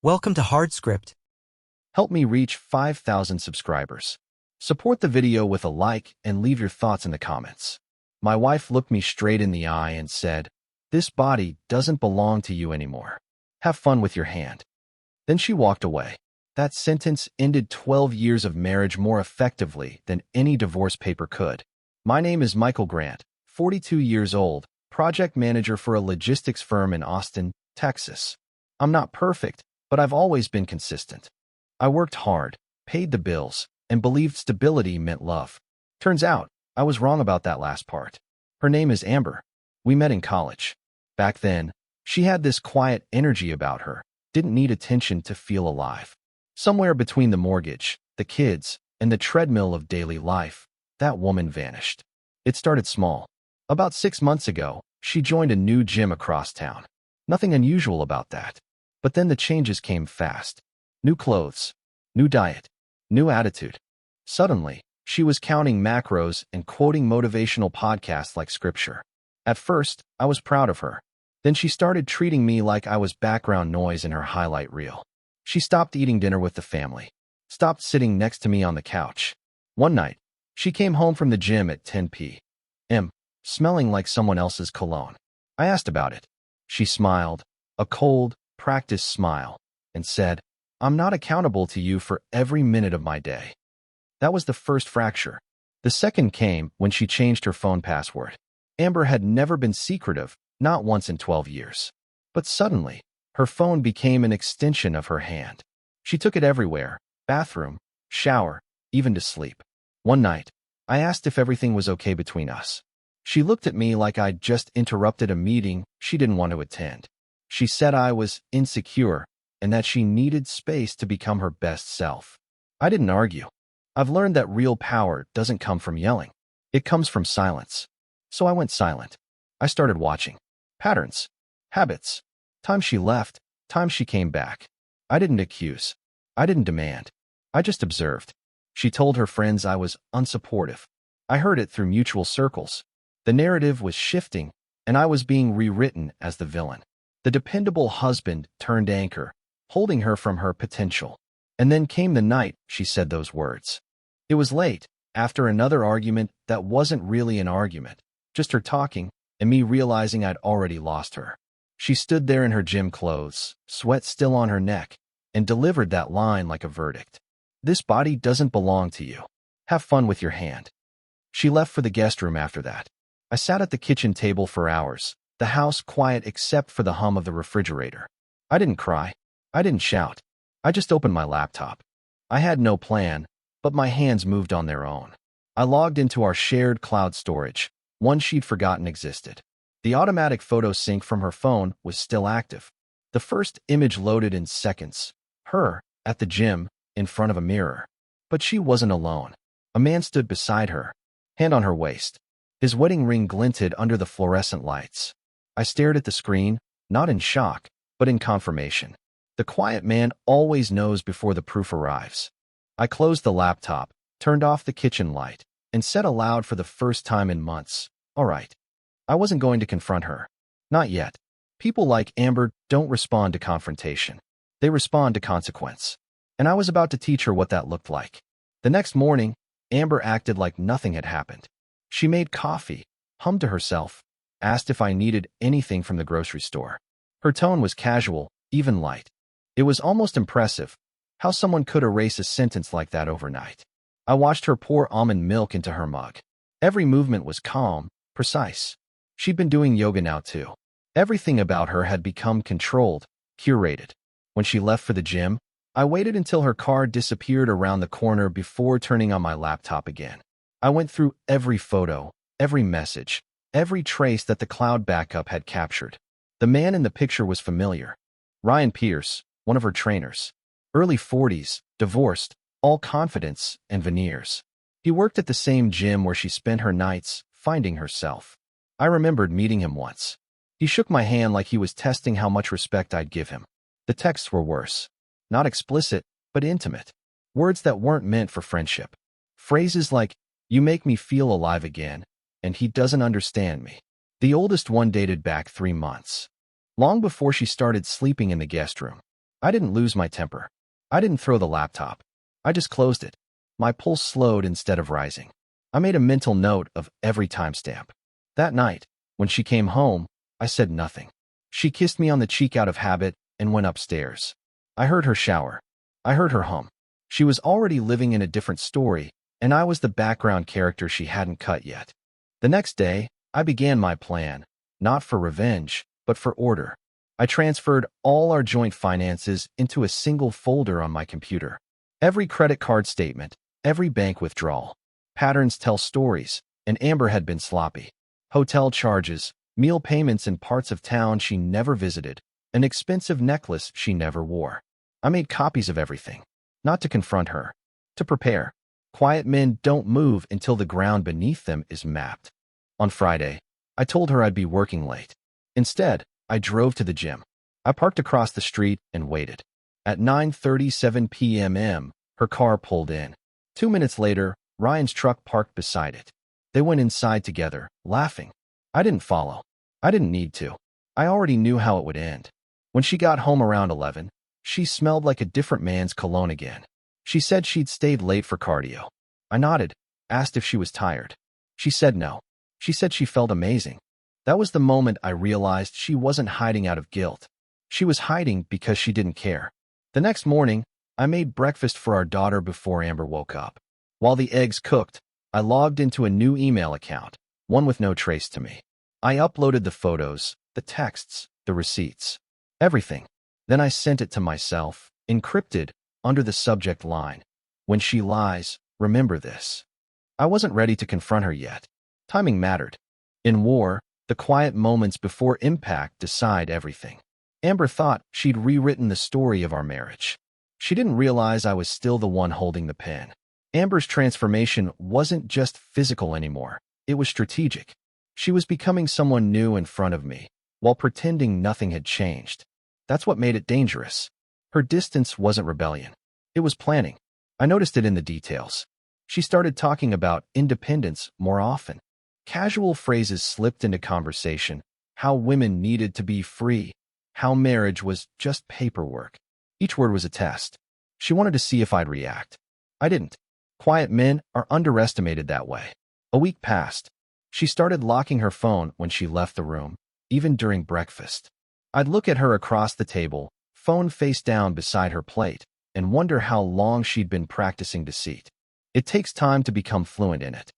Welcome to HardScript. Help me reach 5,000 subscribers. Support the video with a like and leave your thoughts in the comments. My wife looked me straight in the eye and said, "This body doesn't belong to you anymore. Have fun with your hand." Then she walked away. That sentence ended 12 years of marriage more effectively than any divorce paper could. My name is Michael Grant, 42 years old, project manager for a logistics firm in Austin, Texas. I'm not perfect, but I've always been consistent. I worked hard, paid the bills, and believed stability meant love. Turns out, I was wrong about that last part. Her name is Amber. We met in college. Back then, she had this quiet energy about her, didn't need attention to feel alive. Somewhere between the mortgage, the kids, and the treadmill of daily life, that woman vanished. It started small. About 6 months ago, she joined a new gym across town. Nothing unusual about that. But then the changes came fast. New clothes, new diet, new attitude. Suddenly, she was counting macros and quoting motivational podcasts like scripture. At first, I was proud of her. Then she started treating me like I was background noise in her highlight reel. She stopped eating dinner with the family, stopped sitting next to me on the couch. One night, she came home from the gym at 10 p.m., smelling like someone else's cologne. I asked about it. She smiled, a cold, practiced smile, and said, "I'm not accountable to you for every minute of my day." That was the first fracture. The second came when she changed her phone password. Amber had never been secretive, not once in 12 years. But suddenly, her phone became an extension of her hand. She took it everywhere, bathroom, shower, even to sleep. One night, I asked if everything was okay between us. She looked at me like I'd just interrupted a meeting she didn't want to attend. She said I was insecure and that she needed space to become her best self. I didn't argue. I've learned that real power doesn't come from yelling. It comes from silence. So I went silent. I started watching. Patterns. Habits. Time she left. Time she came back. I didn't accuse. I didn't demand. I just observed. She told her friends I was unsupportive. I heard it through mutual circles. The narrative was shifting, and I was being rewritten as the villain. The dependable husband turned anchor, holding her from her potential. And then came the night she said those words. It was late, after another argument that wasn't really an argument, just her talking, and me realizing I'd already lost her. She stood there in her gym clothes, sweat still on her neck, and delivered that line like a verdict. "This body doesn't belong to you. Have fun with your hand." She left for the guest room after that. I sat at the kitchen table for hours, the house quiet except for the hum of the refrigerator. I didn't cry. I didn't shout. I just opened my laptop. I had no plan, but my hands moved on their own. I logged into our shared cloud storage, one she'd forgotten existed. The automatic photo sync from her phone was still active. The first image loaded in seconds. Her, at the gym, in front of a mirror. But she wasn't alone. A man stood beside her, hand on her waist. His wedding ring glinted under the fluorescent lights. I stared at the screen, not in shock, but in confirmation. The quiet man always knows before the proof arrives. I closed the laptop, turned off the kitchen light, and said aloud for the first time in months, "All right." I wasn't going to confront her. Not yet. People like Amber don't respond to confrontation. They respond to consequence. And I was about to teach her what that looked like. The next morning, Amber acted like nothing had happened. She made coffee, hummed to herself, asked if I needed anything from the grocery store. Her tone was casual, even light. It was almost impressive how someone could erase a sentence like that overnight. I watched her pour almond milk into her mug. Every movement was calm, precise. She'd been doing yoga now too. Everything about her had become controlled, curated. When she left for the gym, I waited until her car disappeared around the corner before turning on my laptop again. I went through every photo, every message, every trace that the cloud backup had captured. The man in the picture was familiar. Ryan Pierce, one of her trainers. Early 40s, divorced, all confidence and veneers. He worked at the same gym where she spent her nights finding herself. I remembered meeting him once. He shook my hand like he was testing how much respect I'd give him. The texts were worse. Not explicit, but intimate. Words that weren't meant for friendship. Phrases like, "You make me feel alive again," and "he doesn't understand me." The oldest one dated back 3 months. Long before she started sleeping in the guest room. I didn't lose my temper. I didn't throw the laptop. I just closed it. My pulse slowed instead of rising. I made a mental note of every timestamp. That night, when she came home, I said nothing. She kissed me on the cheek out of habit and went upstairs. I heard her shower. I heard her hum. She was already living in a different story, and I was the background character she hadn't cut yet. The next day, I began my plan, not for revenge, but for order. I transferred all our joint finances into a single folder on my computer. Every credit card statement, every bank withdrawal. Patterns tell stories, and Amber had been sloppy. Hotel charges, meal payments in parts of town she never visited, an expensive necklace she never wore. I made copies of everything, not to confront her, to prepare. Quiet men don't move until the ground beneath them is mapped. On Friday, I told her I'd be working late. Instead, I drove to the gym. I parked across the street and waited. At 9:37 p.m., her car pulled in. 2 minutes later, Ryan's truck parked beside it. They went inside together, laughing. I didn't follow. I didn't need to. I already knew how it would end. When she got home around 11, she smelled like a different man's cologne again. She said she'd stayed late for cardio. I nodded, asked if she was tired. She said no. She said she felt amazing. That was the moment I realized she wasn't hiding out of guilt. She was hiding because she didn't care. The next morning, I made breakfast for our daughter before Amber woke up. While the eggs cooked, I logged into a new email account, one with no trace to me. I uploaded the photos, the texts, the receipts, everything. Then I sent it to myself, encrypted, under the subject line. When she lies, remember this. I wasn't ready to confront her yet. Timing mattered. In war, the quiet moments before impact decide everything. Amber thought she'd rewritten the story of our marriage. She didn't realize I was still the one holding the pen. Amber's transformation wasn't just physical anymore. It was strategic. She was becoming someone new in front of me, while pretending nothing had changed. That's what made it dangerous. Her distance wasn't rebellion. It was planning. I noticed it in the details. She started talking about independence more often. Casual phrases slipped into conversation, how women needed to be free, how marriage was just paperwork. Each word was a test. She wanted to see if I'd react. I didn't. Quiet men are underestimated that way. A week passed. She started locking her phone when she left the room, even during breakfast. I'd look at her across the table, phone face down beside her plate, and wonder how long she'd been practicing deceit. It takes time to become fluent in it.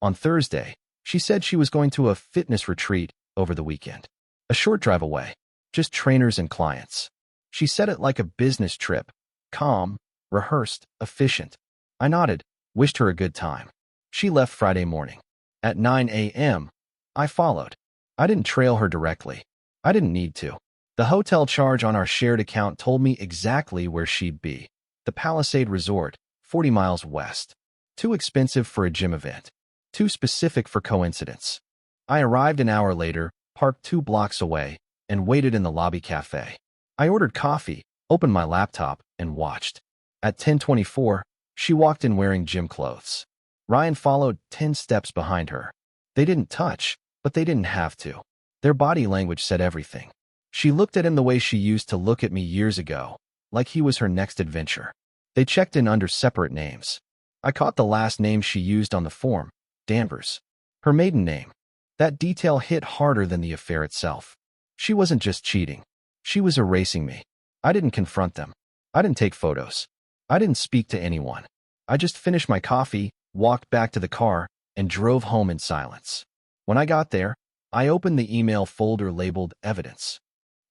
On Thursday, she said she was going to a fitness retreat over the weekend. A short drive away, just trainers and clients. She said it like a business trip, calm, rehearsed, efficient. I nodded, wished her a good time. She left Friday morning. At 9 a.m., I followed. I didn't trail her directly. I didn't need to. The hotel charge on our shared account told me exactly where she'd be. The Palisade Resort, 40 miles west. Too expensive for a gym event. Too specific for coincidence. I arrived an hour later, parked 2 blocks away, and waited in the lobby cafe. I ordered coffee, opened my laptop, and watched. At 10:24, she walked in wearing gym clothes. Ryan followed 10 steps behind her. They didn't touch, but they didn't have to. Their body language said everything. She looked at him the way she used to look at me years ago, like he was her next adventure. They checked in under separate names. I caught the last name she used on the form, Danvers. Her maiden name. That detail hit harder than the affair itself. She wasn't just cheating. She was erasing me. I didn't confront them. I didn't take photos. I didn't speak to anyone. I just finished my coffee, walked back to the car, and drove home in silence. When I got there, I opened the email folder labeled Evidence.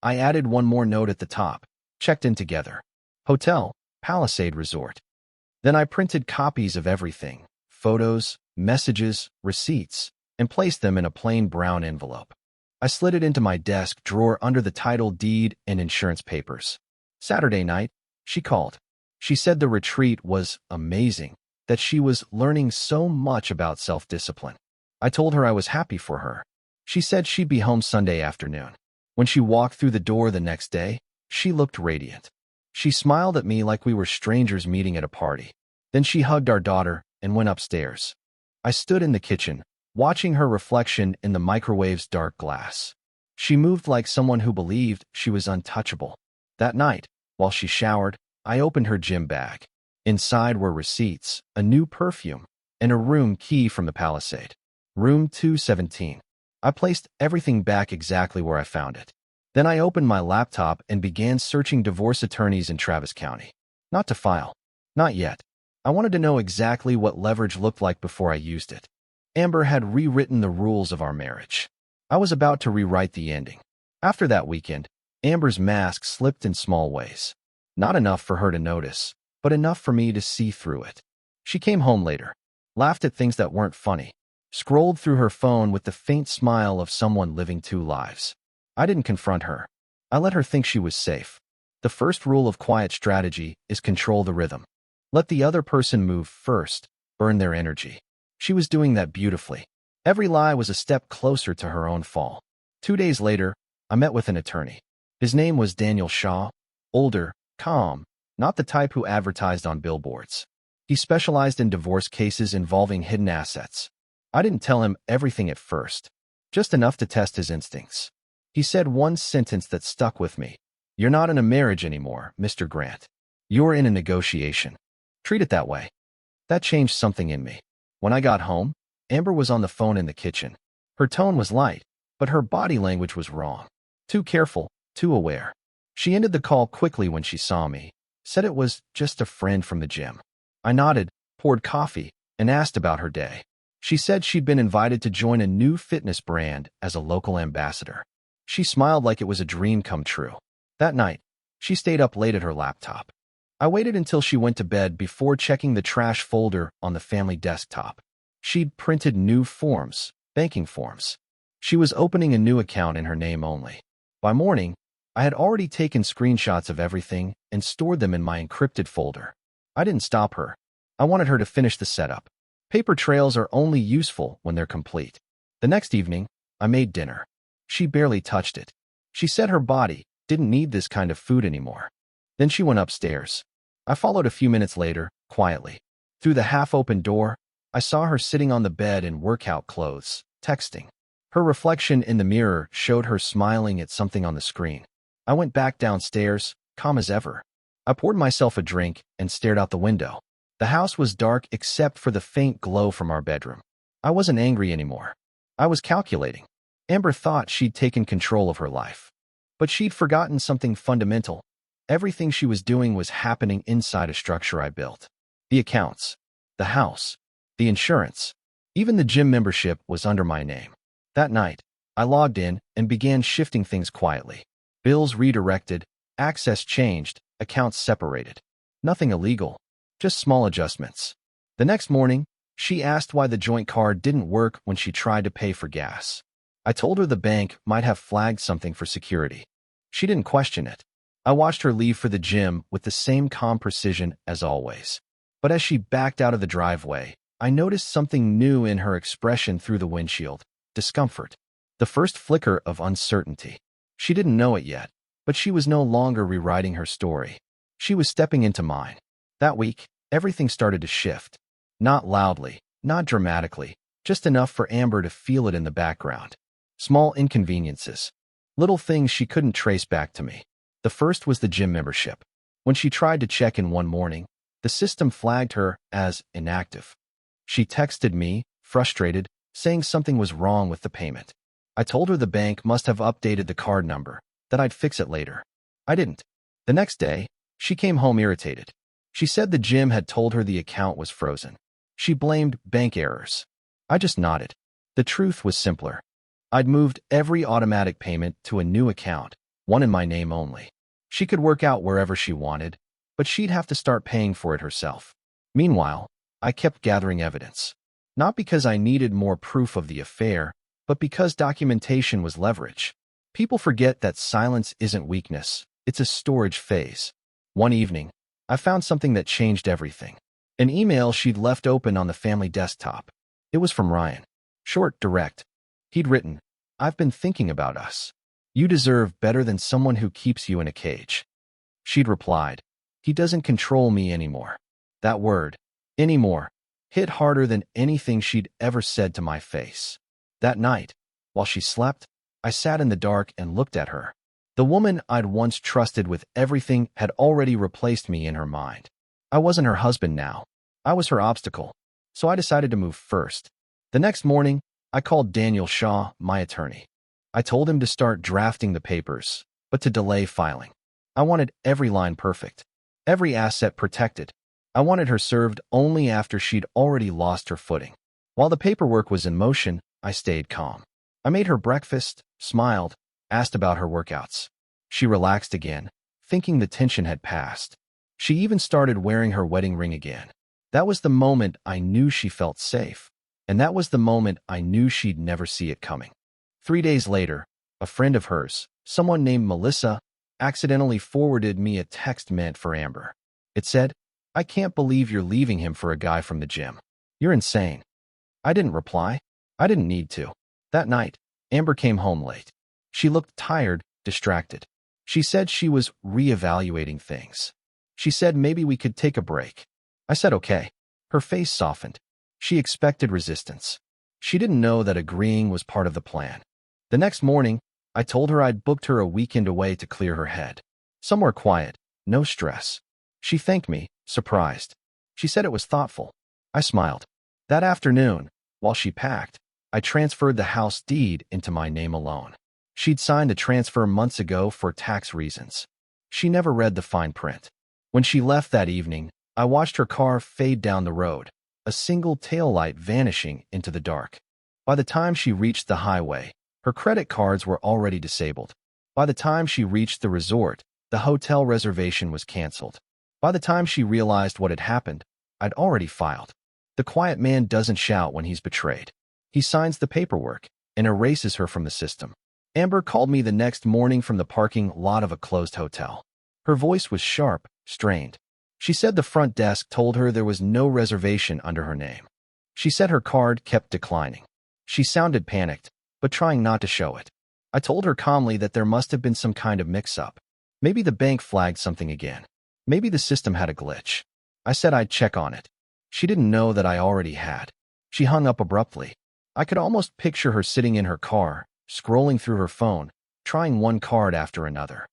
I added one more note at the top, checked in together. Hotel, Palisade Resort. Then I printed copies of everything, photos, messages, receipts, and placed them in a plain brown envelope. I slid it into my desk drawer under the title deed and insurance papers. Saturday night, she called. She said the retreat was amazing, that she was learning so much about self-discipline. I told her I was happy for her. She said she'd be home Sunday afternoon. When she walked through the door the next day, she looked radiant. She smiled at me like we were strangers meeting at a party. Then she hugged our daughter and went upstairs. I stood in the kitchen, watching her reflection in the microwave's dark glass. She moved like someone who believed she was untouchable. That night, While she showered, I opened her gym bag. Inside were receipts, a new perfume, and a room key from the Palisade. Room 217. I placed everything back exactly where I found it. Then I opened my laptop and began searching divorce attorneys in Travis County. Not to file. Not yet. I wanted to know exactly what leverage looked like before I used it. Amber had rewritten the rules of our marriage. I was about to rewrite the ending. After that weekend, Amber's mask slipped in small ways. Not enough for her to notice, but enough for me to see through it. She came home later, laughed at things that weren't funny, scrolled through her phone with the faint smile of someone living two lives. I didn't confront her. I let her think she was safe. The first rule of quiet strategy is control the rhythm. Let the other person move first, burn their energy. She was doing that beautifully. Every lie was a step closer to her own fall. 2 days later, I met with an attorney. His name was Daniel Shaw. Older, calm, not the type who advertised on billboards. He specialized in divorce cases involving hidden assets. I didn't tell him everything at first, just enough to test his instincts. He said one sentence that stuck with me. "You're not in a marriage anymore, Mr. Grant. You're in a negotiation. Treat it that way." That changed something in me. When I got home, Amber was on the phone in the kitchen. Her tone was light, but her body language was wrong. Too careful, too aware. She ended the call quickly when she saw me, said it was just a friend from the gym. I nodded, poured coffee, and asked about her day. She said she'd been invited to join a new fitness brand as a local ambassador. She smiled like it was a dream come true. That night, she stayed up late at her laptop. I waited until she went to bed before checking the trash folder on the family desktop. She'd printed new forms, banking forms. She was opening a new account in her name only. By morning, I had already taken screenshots of everything and stored them in my encrypted folder. I didn't stop her. I wanted her to finish the setup. Paper trails are only useful when they're complete. The next evening, I made dinner. She barely touched it. She said her body didn't need this kind of food anymore. Then she went upstairs. I followed a few minutes later, quietly. Through the half-open door, I saw her sitting on the bed in workout clothes, texting. Her reflection in the mirror showed her smiling at something on the screen. I went back downstairs, calm as ever. I poured myself a drink and stared out the window. The house was dark except for the faint glow from our bedroom. I wasn't angry anymore. I was calculating. Amber thought she'd taken control of her life. But she'd forgotten something fundamental. Everything she was doing was happening inside a structure I built. The accounts, the house, the insurance, even the gym membership was under my name. That night, I logged in and began shifting things quietly. Bills redirected, access changed, accounts separated. Nothing illegal, just small adjustments. The next morning, she asked why the joint card didn't work when she tried to pay for gas. I told her the bank might have flagged something for security. She didn't question it. I watched her leave for the gym with the same calm precision as always. But as she backed out of the driveway, I noticed something new in her expression through the windshield. Discomfort. The first flicker of uncertainty. She didn't know it yet, but she was no longer rewriting her story. She was stepping into mine. That week, everything started to shift. Not loudly, not dramatically, just enough for Amber to feel it in the background. Small inconveniences. Little things she couldn't trace back to me. The first was the gym membership. When she tried to check in one morning, the system flagged her as inactive. She texted me, frustrated, saying something was wrong with the payment. I told her the bank must have updated the card number, that I'd fix it later. I didn't. The next day, she came home irritated. She said the gym had told her the account was frozen. She blamed bank errors. I just nodded. The truth was simpler. I'd moved every automatic payment to a new account, one in my name only. She could work out wherever she wanted, but she'd have to start paying for it herself. Meanwhile, I kept gathering evidence. Not because I needed more proof of the affair, but because documentation was leverage. People forget that silence isn't weakness, it's a storage phase. One evening, I found something that changed everything. An email she'd left open on the family desktop. It was from Ryan. Short, direct. He'd written, "I've been thinking about us. You deserve better than someone who keeps you in a cage." She'd replied, "He doesn't control me anymore." That word, anymore, hit harder than anything she'd ever said to my face. That night, while she slept, I sat in the dark and looked at her. The woman I'd once trusted with everything had already replaced me in her mind. I wasn't her husband now. I was her obstacle. So I decided to move first. The next morning, I called Daniel Shaw, my attorney. I told him to start drafting the papers, but to delay filing. I wanted every line perfect, every asset protected. I wanted her served only after she'd already lost her footing. While the paperwork was in motion, I stayed calm. I made her breakfast, smiled, asked about her workouts. She relaxed again, thinking the tension had passed. She even started wearing her wedding ring again. That was the moment I knew she felt safe, and that was the moment I knew she'd never see it coming. 3 days later, a friend of hers, someone named Melissa, accidentally forwarded me a text meant for Amber. It said, "I can't believe you're leaving him for a guy from the gym. You're insane." I didn't reply. I didn't need to. That night, Amber came home late. She looked tired, distracted. She said she was reevaluating things. She said maybe we could take a break. I said okay. Her face softened. She expected resistance. She didn't know that agreeing was part of the plan. The next morning, I told her I'd booked her a weekend away to clear her head. Somewhere quiet, no stress. She thanked me, surprised. She said it was thoughtful. I smiled. That afternoon, while she packed, I transferred the house deed into my name alone. She'd signed a transfer months ago for tax reasons. She never read the fine print. When she left that evening, I watched her car fade down the road, a single taillight vanishing into the dark. By the time she reached the highway, her credit cards were already disabled. By the time she reached the resort, the hotel reservation was canceled. By the time she realized what had happened, I'd already filed. The quiet man doesn't shout when he's betrayed. He signs the paperwork and erases her from the system. Amber called me the next morning from the parking lot of a closed hotel. Her voice was sharp, strained. She said the front desk told her there was no reservation under her name. She said her card kept declining. She sounded panicked, but trying not to show it. I told her calmly that there must have been some kind of mix-up. Maybe the bank flagged something again. Maybe the system had a glitch. I said I'd check on it. She didn't know that I already had. She hung up abruptly. I could almost picture her sitting in her car, scrolling through her phone, trying one card after another.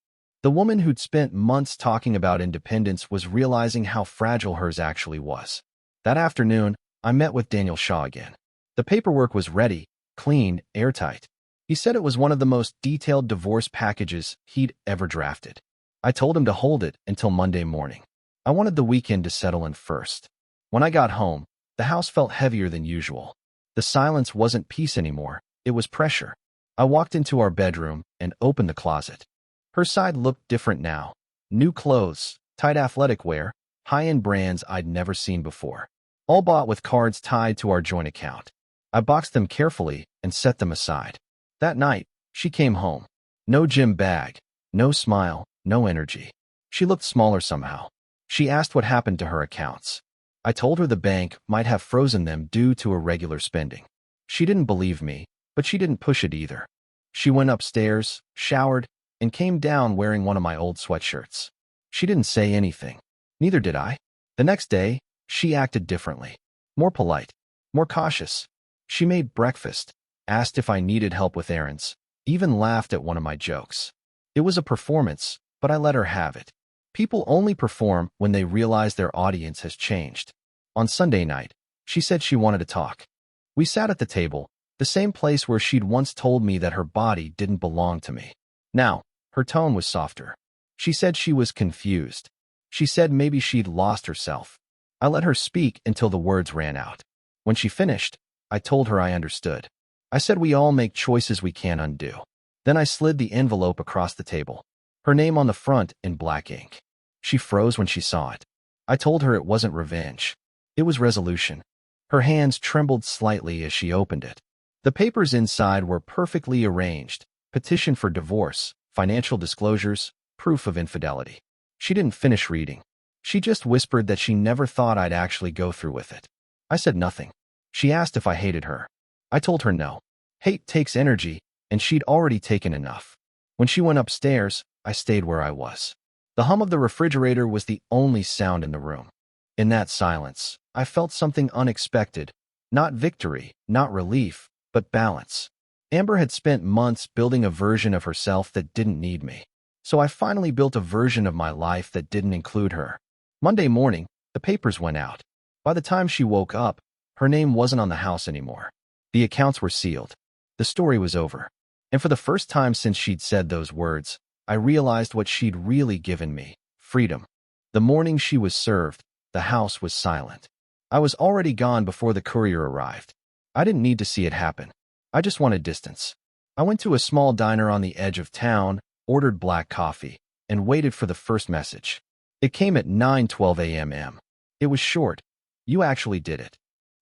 The woman who'd spent months talking about independence was realizing how fragile hers actually was. That afternoon, I met with Daniel Shaw again. The paperwork was ready, clean, airtight. He said it was one of the most detailed divorce packages he'd ever drafted. I told him to hold it until Monday morning. I wanted the weekend to settle in first. When I got home, the house felt heavier than usual. The silence wasn't peace anymore, it was pressure. I walked into our bedroom and opened the closet. Her side looked different now. New clothes, tight athletic wear, high-end brands I'd never seen before. All bought with cards tied to our joint account. I boxed them carefully and set them aside. That night, she came home. No gym bag, no smile, no energy. She looked smaller somehow. She asked what happened to her accounts. I told her the bank might have frozen them due to irregular spending. She didn't believe me, but she didn't push it either. She went upstairs, showered, and came down wearing one of my old sweatshirts. She didn't say anything. Neither did I. The next day, she acted differently. More polite, more cautious. She made breakfast, asked if I needed help with errands, even laughed at one of my jokes. It was a performance, but I let her have it. People only perform when they realize their audience has changed. On Sunday night, she said she wanted to talk. We sat at the table, the same place where she'd once told me that her body didn't belong to me. Now, her tone was softer. She said she was confused. She said maybe she'd lost herself. I let her speak until the words ran out. When she finished, I told her I understood. I said we all make choices we can't undo. Then I slid the envelope across the table. Her name on the front in black ink. She froze when she saw it. I told her it wasn't revenge. It was resolution. Her hands trembled slightly as she opened it. The papers inside were perfectly arranged. Petition for divorce, financial disclosures, proof of infidelity. She didn't finish reading. She just whispered that she never thought I'd actually go through with it. I said nothing. She asked if I hated her. I told her no. Hate takes energy, and she'd already taken enough. When she went upstairs, I stayed where I was. The hum of the refrigerator was the only sound in the room. In that silence, I felt something unexpected. Not victory, not relief, but balance. Amber had spent months building a version of herself that didn't need me. So I finally built a version of my life that didn't include her. Monday morning, the papers went out. By the time she woke up, her name wasn't on the house anymore. The accounts were sealed. The story was over. And for the first time since she'd said those words, I realized what she'd really given me: freedom. The morning she was served, the house was silent. I was already gone before the courier arrived. I didn't need to see it happen. I just wanted distance. I went to a small diner on the edge of town, ordered black coffee, and waited for the first message. It came at 9:12 a.m. It was short. "You actually did it."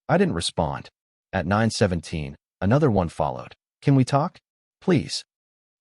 I didn't respond. At 9:17, another one followed. "Can we talk? Please."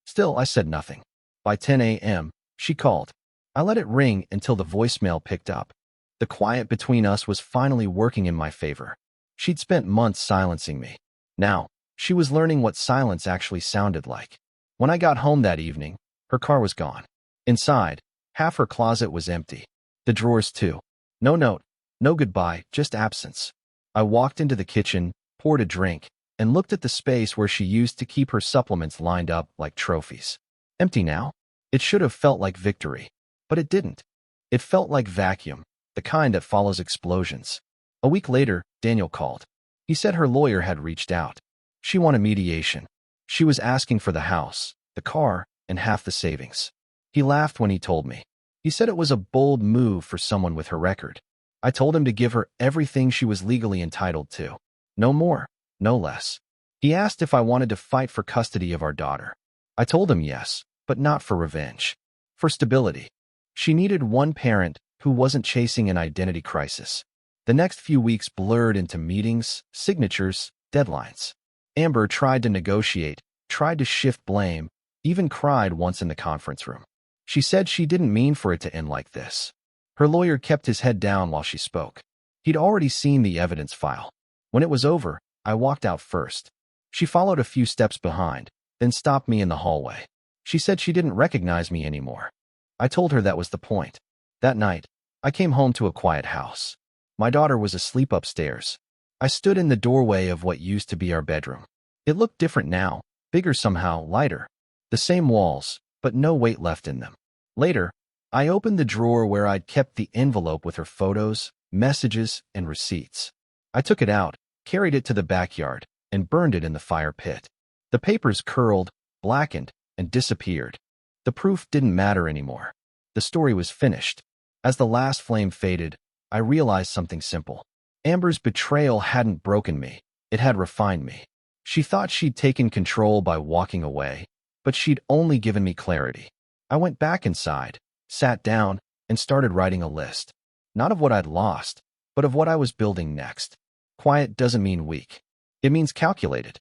Still, I said nothing. By 10 a.m., she called. I let it ring until the voicemail picked up. The quiet between us was finally working in my favor. She'd spent months silencing me. Now, she was learning what silence actually sounded like. When I got home that evening, her car was gone. Inside, half her closet was empty. The drawers too. No note, no goodbye, just absence. I walked into the kitchen, poured a drink, and looked at the space where she used to keep her supplements lined up like trophies. Empty now? It should have felt like victory. But it didn't. It felt like vacuum, the kind that follows explosions. A week later, Daniel called. He said her lawyer had reached out. She wanted mediation. She was asking for the house, the car, and half the savings. He laughed when he told me. He said it was a bold move for someone with her record. I told him to give her everything she was legally entitled to. No more, no less. He asked if I wanted to fight for custody of our daughter. I told him yes, but not for revenge. For stability. She needed one parent who wasn't chasing an identity crisis. The next few weeks blurred into meetings, signatures, deadlines. Amber tried to negotiate, tried to shift blame, even cried once in the conference room. She said she didn't mean for it to end like this. Her lawyer kept his head down while she spoke. He'd already seen the evidence file. When it was over, I walked out first. She followed a few steps behind, then stopped me in the hallway. She said she didn't recognize me anymore. I told her that was the point. That night, I came home to a quiet house. My daughter was asleep upstairs. I stood in the doorway of what used to be our bedroom. It looked different now, bigger somehow, lighter. The same walls, but no weight left in them. Later, I opened the drawer where I'd kept the envelope with her photos, messages, and receipts. I took it out, carried it to the backyard, and burned it in the fire pit. The papers curled, blackened, and disappeared. The proof didn't matter anymore. The story was finished. As the last flame faded, I realized something simple. Amber's betrayal hadn't broken me. It had refined me. She thought she'd taken control by walking away, but she'd only given me clarity. I went back inside, sat down, and started writing a list. Not of what I'd lost, but of what I was building next. Quiet doesn't mean weak. It means calculated.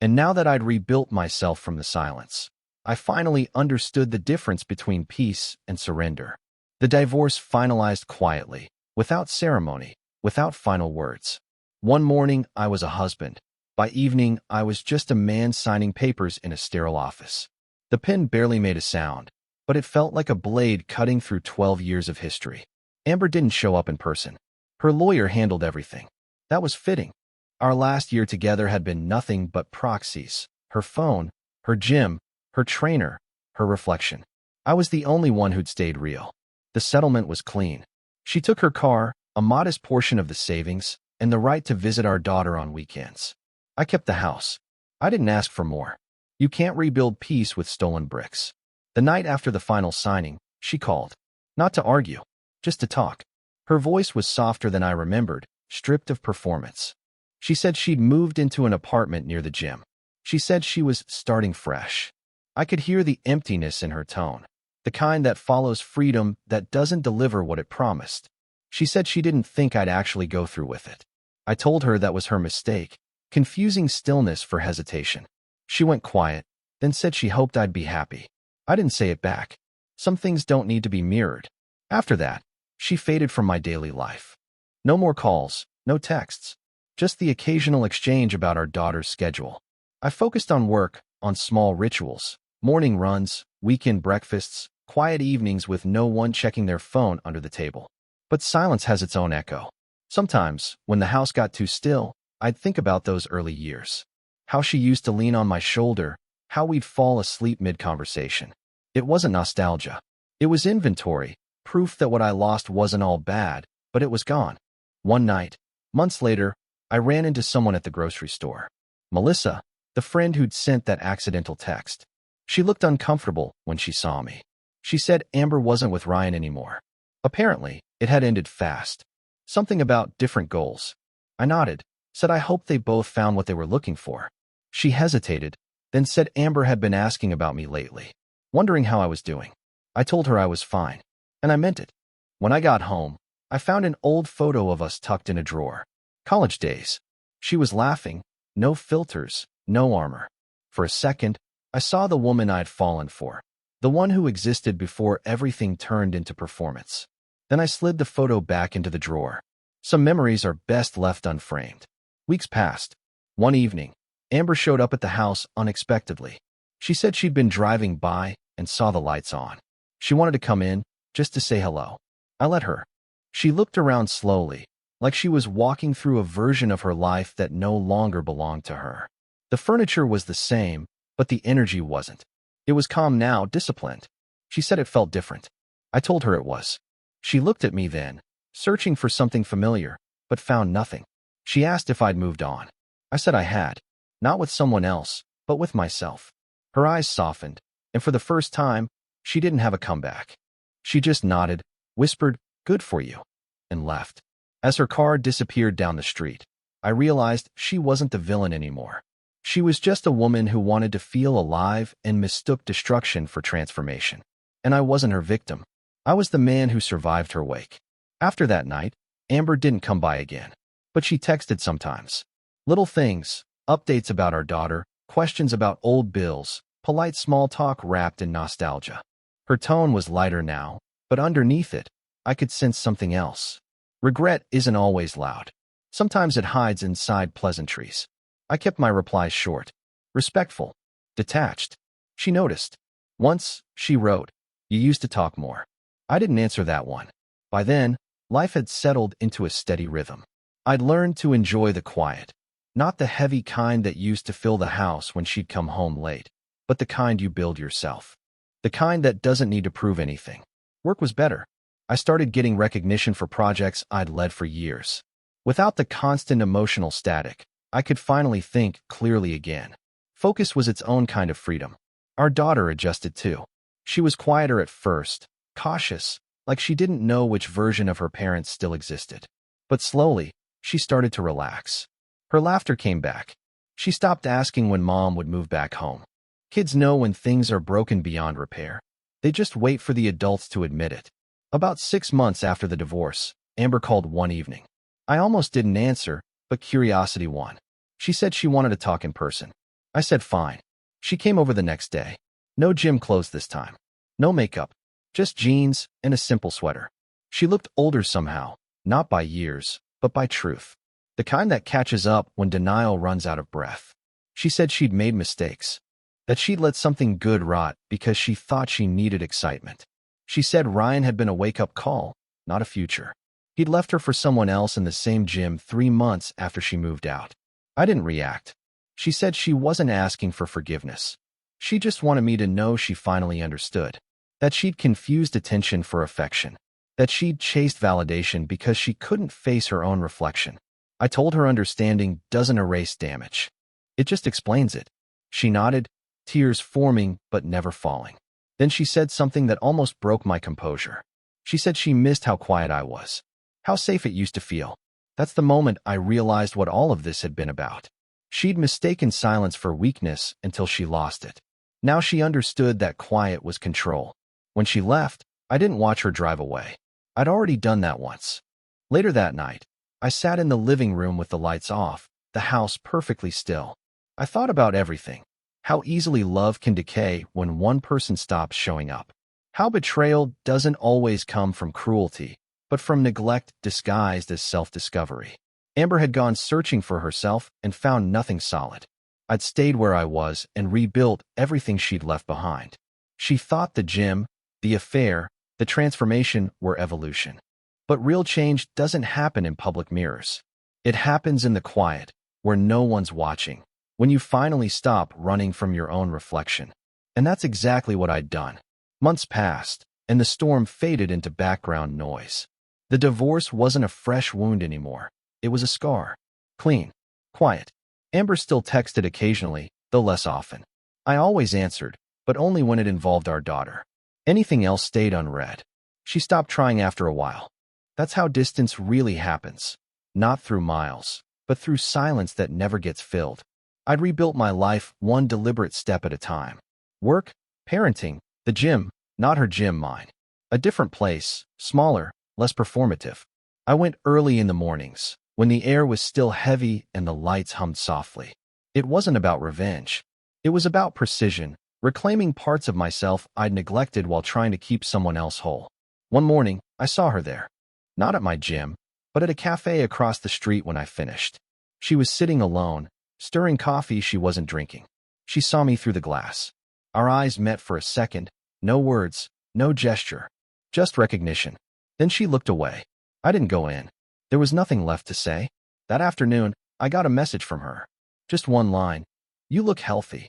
And now that I'd rebuilt myself from the silence, I finally understood the difference between peace and surrender. The divorce finalized quietly, without ceremony, without final words. One morning, I was a husband. By evening, I was just a man signing papers in a sterile office. The pen barely made a sound, but it felt like a blade cutting through 12 years of history. Amber didn't show up in person. Her lawyer handled everything. That was fitting. Our last year together had been nothing but proxies. Her phone, her gym, her trainer, her reflection. I was the only one who'd stayed real. The settlement was clean. She took her car, a modest portion of the savings, and the right to visit our daughter on weekends. I kept the house. I didn't ask for more. You can't rebuild peace with stolen bricks. The night after the final signing, she called. Not to argue, just to talk. Her voice was softer than I remembered, stripped of performance. She said she'd moved into an apartment near the gym. She said she was starting fresh. I could hear the emptiness in her tone, the kind that follows freedom that doesn't deliver what it promised. She said she didn't think I'd actually go through with it. I told her that was her mistake, confusing stillness for hesitation. She went quiet, then said she hoped I'd be happy. I didn't say it back. Some things don't need to be mirrored. After that, she faded from my daily life. No more calls, no texts, just the occasional exchange about our daughter's schedule. I focused on work, on small rituals, morning runs, weekend breakfasts, quiet evenings with no one checking their phone under the table. But silence has its own echo. Sometimes, when the house got too still, I'd think about those early years. How she used to lean on my shoulder, how we'd fall asleep mid-conversation. It wasn't nostalgia. It was inventory, proof that what I lost wasn't all bad, but it was gone. One night, months later, I ran into someone at the grocery store. Melissa, the friend who'd sent that accidental text. She looked uncomfortable when she saw me. She said Amber wasn't with Ryan anymore. Apparently, it had ended fast. Something about different goals. I nodded, said I hoped they both found what they were looking for. She hesitated, then said Amber had been asking about me lately, wondering how I was doing. I told her I was fine, and I meant it. When I got home, I found an old photo of us tucked in a drawer. College days. She was laughing, no filters, no armor. For a second, I saw the woman I'd fallen for, the one who existed before everything turned into performance. Then I slid the photo back into the drawer. Some memories are best left unframed. Weeks passed. One evening, Amber showed up at the house unexpectedly. She said she'd been driving by and saw the lights on. She wanted to come in, just to say hello. I let her. She looked around slowly, like she was walking through a version of her life that no longer belonged to her. The furniture was the same, but the energy wasn't. It was calm now, disciplined. She said it felt different. I told her it was. She looked at me then, searching for something familiar, but found nothing. She asked if I'd moved on. I said I had. Not with someone else, but with myself. Her eyes softened, and for the first time, she didn't have a comeback. She just nodded, whispered, "Good for you," and left. As her car disappeared down the street, I realized she wasn't the villain anymore. She was just a woman who wanted to feel alive and mistook destruction for transformation. And I wasn't her victim. I was the man who survived her wake. After that night, Amber didn't come by again, but she texted sometimes. Little things, updates about our daughter, questions about old bills, polite small talk wrapped in nostalgia. Her tone was lighter now, but underneath it, I could sense something else. Regret isn't always loud. Sometimes it hides inside pleasantries. I kept my replies short, respectful, detached. She noticed. Once, she wrote, "You used to talk more." I didn't answer that one. By then, life had settled into a steady rhythm. I'd learned to enjoy the quiet, not the heavy kind that used to fill the house when she'd come home late, but the kind you build yourself. The kind that doesn't need to prove anything. Work was better. I started getting recognition for projects I'd led for years. Without the constant emotional static, I could finally think clearly again. Focus was its own kind of freedom. Our daughter adjusted too. She was quieter at first, cautious, like she didn't know which version of her parents still existed. But slowly, she started to relax. Her laughter came back. She stopped asking when mom would move back home. Kids know when things are broken beyond repair. They just wait for the adults to admit it. About 6 months after the divorce, Amber called one evening. I almost didn't answer, but curiosity won. She said she wanted to talk in person. I said fine. She came over the next day. No gym clothes this time. No makeup. Just jeans and a simple sweater. She looked older somehow, not by years, but by truth. The kind that catches up when denial runs out of breath. She said she'd made mistakes. That she'd let something good rot because she thought she needed excitement. She said Ryan had been a wake-up call, not a future. He'd left her for someone else in the same gym 3 months after she moved out. I didn't react. She said she wasn't asking for forgiveness. She just wanted me to know she finally understood. That she'd confused attention for affection. That she'd chased validation because she couldn't face her own reflection. I told her understanding doesn't erase damage. It just explains it. She nodded, tears forming but never falling. Then she said something that almost broke my composure. She said she missed how quiet I was. How safe it used to feel. That's the moment I realized what all of this had been about. She'd mistaken silence for weakness until she lost it. Now she understood that quiet was control. When she left, I didn't watch her drive away. I'd already done that once. Later that night, I sat in the living room with the lights off, the house perfectly still. I thought about everything. How easily love can decay when one person stops showing up. How betrayal doesn't always come from cruelty, but from neglect disguised as self-discovery. Amber had gone searching for herself and found nothing solid. I'd stayed where I was and rebuilt everything she'd left behind. She thought the gym, the affair, the transformation were evolution. But real change doesn't happen in public mirrors. It happens in the quiet, where no one's watching, when you finally stop running from your own reflection. And that's exactly what I'd done. Months passed, and the storm faded into background noise. The divorce wasn't a fresh wound anymore. It was a scar. Clean. Quiet. Amber still texted occasionally, though less often. I always answered, but only when it involved our daughter. Anything else stayed unread. She stopped trying after a while. That's how distance really happens. Not through miles, but through silence that never gets filled. I'd rebuilt my life one deliberate step at a time. Work, parenting, the gym, not her gym, mine. A different place, smaller, less performative. I went early in the mornings, when the air was still heavy and the lights hummed softly. It wasn't about revenge. It was about precision, reclaiming parts of myself I'd neglected while trying to keep someone else whole. One morning, I saw her there. Not at my gym, but at a cafe across the street when I finished. She was sitting alone, stirring coffee she wasn't drinking. She saw me through the glass. Our eyes met for a second, no words, no gesture, just recognition. Then she looked away. I didn't go in. There was nothing left to say. That afternoon, I got a message from her. Just one line. "You look healthy."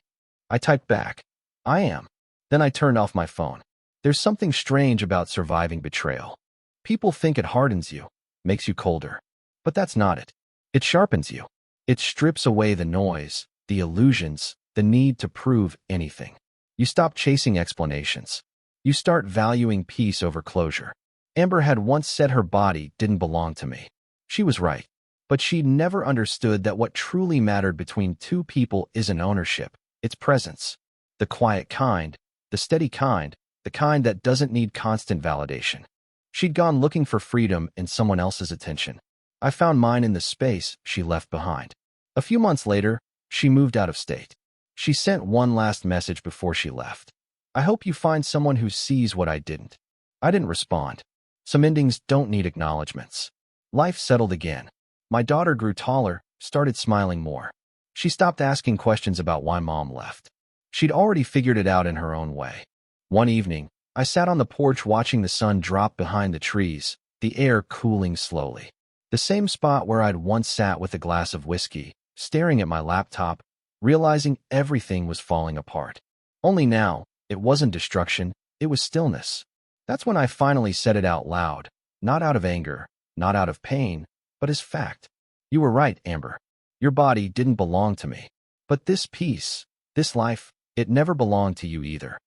I typed back, "I am." Then I turned off my phone. There's something strange about surviving betrayal. People think it hardens you, makes you colder. But that's not it. It sharpens you. It strips away the noise, the illusions, the need to prove anything. You stop chasing explanations. You start valuing peace over closure. Amber had once said her body didn't belong to me. She was right. But she'd never understood that what truly mattered between two people isn't ownership, it's presence. The quiet kind, the steady kind, the kind that doesn't need constant validation. She'd gone looking for freedom in someone else's attention. I found mine in the space she left behind. A few months later, she moved out of state. She sent one last message before she left. "I hope you find someone who sees what I didn't." I didn't respond. Some endings don't need acknowledgments. Life settled again. My daughter grew taller, started smiling more. She stopped asking questions about why mom left. She'd already figured it out in her own way. One evening, I sat on the porch watching the sun drop behind the trees, the air cooling slowly. The same spot where I'd once sat with a glass of whiskey, staring at my laptop, realizing everything was falling apart. Only now, it wasn't destruction, it was stillness. That's when I finally said it out loud, not out of anger, not out of pain, but as fact. "You were right, Amber. Your body didn't belong to me. But this peace, this life, it never belonged to you either."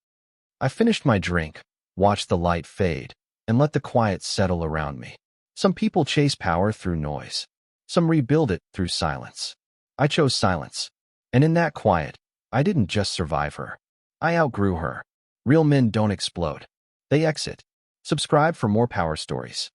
I finished my drink, watched the light fade, and let the quiet settle around me. Some people chase power through noise. Some rebuild it through silence. I chose silence. And in that quiet, I didn't just survive her. I outgrew her. Real men don't explode. They exit. Subscribe for more power stories.